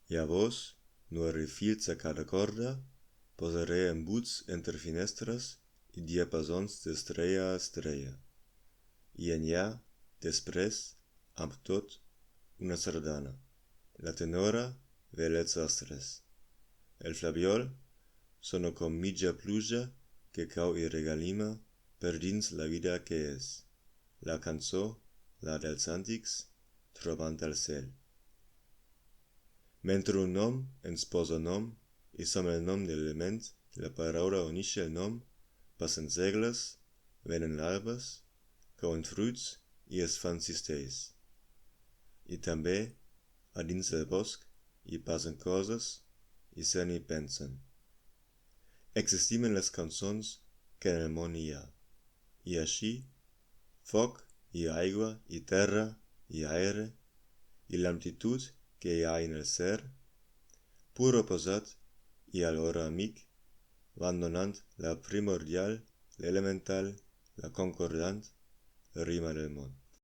Llavors, nuori fils a cada corda, posaré embuts entre finestres i diapasons d'estrella a estrella. I enllà, després, amb tot, una sardana. La tenora ve els astres. El flabiol sona com mitja pluja que cau i regalima per dins la vida que és. La cançó, la dels antics, trobant el cel. Mentre un nom ens posa nom i som el nom de l'element, la paraula unisce el nom, passen segles, venen albes, cauen fruits i es fan cistells. I també, a dins del bosc, hi passen coses i se n'hi pensen. Existimen les cançons que en el món hi ha. I així, foc i aigua i terra i aire i l'amplitud que hi ha en el ser, pur oposat i alhora amic, van donant la primordial, l'elemental, la concordant, rima del món.